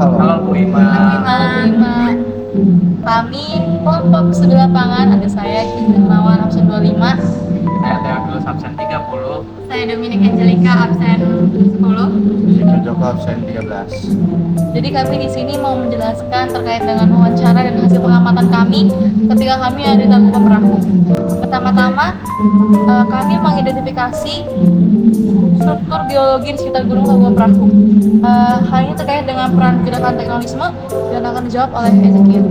Halo Bu Ima. Kami kelompok studi lapangan, ada saya Hindarmawan absen 25. Saya Theophilus absen 30. Saya Dominik Angelika absen 10. Joko absen 13. Jadi kami di sini mau menjelaskan terkait dengan wawancara dan hasil pengamatan kami ketika kami ada di Tangkuban Perahu. Pertama-tama kami mengidentifikasi struktur geologi di sekitar Gunung Tangkuban Perahu. Hal ini terkait dengan peran gerakan tektonisme dan akan dijawab oleh Ezekiel.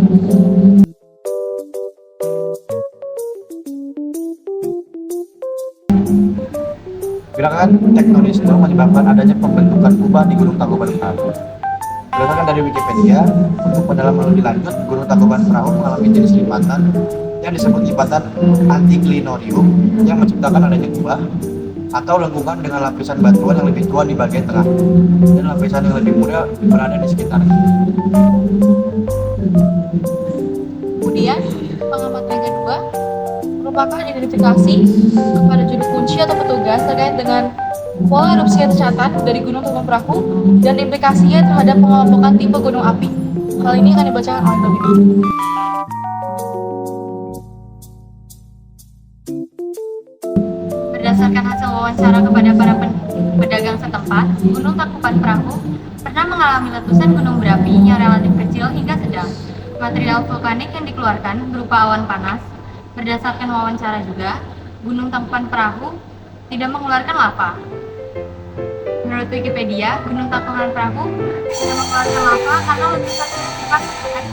Gerakan tektonisme menyebabkan adanya pembentukan kubah di Gunung Tangkuban Perahu. Berdasarkan dari Wikipedia, untuk pendalaman lebih lanjut, Gunung Tangkuban Perahu mengalami jenis lipatan yang disebut lipatan antiklinorium yang menciptakan adanya kubah atau lengkungan dengan lapisan batuan yang lebih tua di bagian tengah dan lapisan yang lebih muda berada di sekitarnya. Kemudian pengamatan yang kedua merupakan identifikasi kepada juru kunci atau petugas terkait dengan pola erupsi yang tercatat dari Gunung Tangkuban Perahu dan implikasinya terhadap pengelompokan tipe gunung api. Hal ini akan dibacakan oleh Dominik. Berdasarkan hasil wawancara kepada para pedagang setempat, Gunung Tangkuban Perahu pernah mengalami letusan gunung berapi yang relatif kecil hingga sedang. Material vulkanik yang dikeluarkan berupa awan panas. Berdasarkan wawancara juga, Gunung Tangkuban Perahu tidak mengeluarkan lava. Menurut Wikipedia, Gunung Tangkuban Perahu tidak mengeluarkan lava karena letusan yang bersifat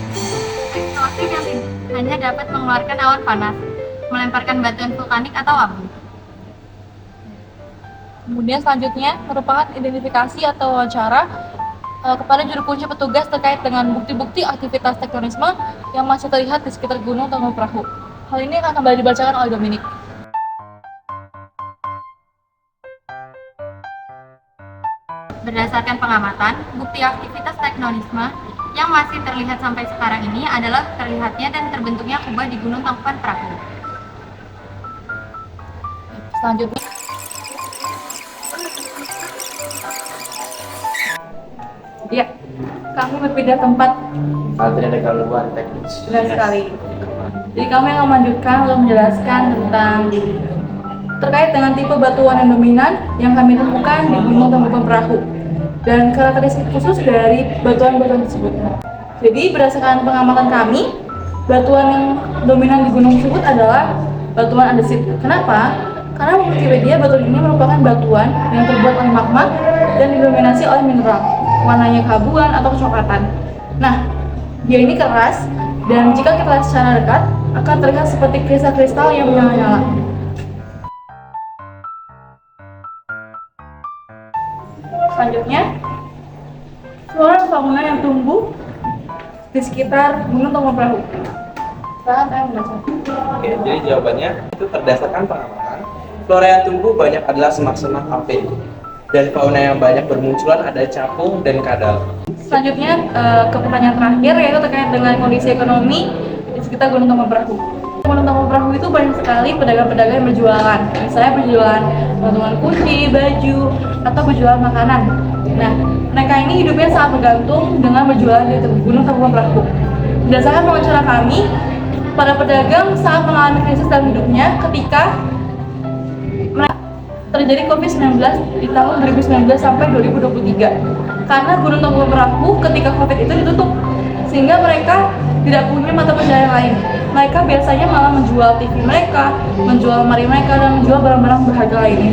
eksplosif yang hanya dapat mengeluarkan awan panas, melemparkan batuan vulkanik atau abu. Kemudian selanjutnya merupakan identifikasi atau wawancara kepada juru kunci petugas terkait dengan bukti-bukti aktivitas tektonisme yang masih terlihat di sekitar Gunung Tangkuban Perahu. Hal ini akan kembali dibacakan oleh Dominik. Berdasarkan pengamatan, bukti aktivitas tektonisme yang masih terlihat sampai sekarang ini adalah terlihatnya dan terbentuknya kubah di Gunung Tangkuban Perahu. Selanjutnya, ya, kami berpindah tempat. Kalau tidak ada gangguan teknis. Benar sekali. Jadi kami akan melanjutkan untuk menjelaskan tentang terkait dengan tipe batuan yang dominan yang kami temukan di Gunung Tangkuban Perahu dan karakteristik khusus dari batuan-batuan tersebut. Jadi berdasarkan pengamatan kami, batuan yang dominan di gunung tersebut adalah batuan andesit. Kenapa? Karena menurut Wikipedia, batuan ini merupakan batuan yang terbuat oleh magma dan didominasi oleh mineral, warnanya keabuan atau kecoklatan. Nah, dia ini keras dan jika kita lihat secara dekat akan terlihat seperti kristal-kristal yang menyala-nyala. Selanjutnya, flora dan fauna yang tumbuh di sekitar Gunung Tangkuban Perahu. Silahkan saya membaca. Oke, jadi jawabannya itu berdasarkan pengamatan. Flora yang tumbuh banyak adalah semak-semak ape, dan fauna yang banyak bermunculan ada capung dan kadal. Selanjutnya ke pertanyaan terakhir, yaitu terkait dengan kondisi ekonomi di sekitar Gunung Tangkuban Perahu. Gunung Tangkuban Perahu itu banyak sekali pedagang-pedagang yang berjualan, misalnya berjualan gantungan kunci, baju, atau berjualan makanan. Nah, mereka ini hidupnya sangat bergantung dengan berjualan di Gunung Tangkuban Perahu. Berdasarkan wawancara kami, para pedagang sangat mengalami krisis dalam hidupnya ketika terjadi COVID-19 di tahun 2019 sampai 2023. Karena Gunung Tangkuban Perahu ketika COVID itu ditutup, sehingga mereka tidak punya mata pencaharian lain. Mereka biasanya malah menjual TV mereka, menjual lemari mereka, dan menjual barang-barang berharga lainnya.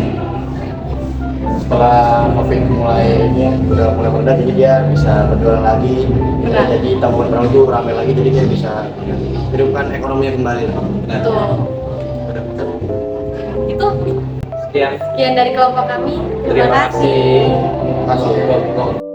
Setelah COVID udah mulai meredah, jadi dia bisa berjualan lagi. Benar. Jadi Tangkuban Perahu itu ramai lagi, jadi dia bisa hidupkan ekonominya kembali. Betul. Itu Sekian. Sekian dari kelompok kami. Terima kasih. Terima kasih.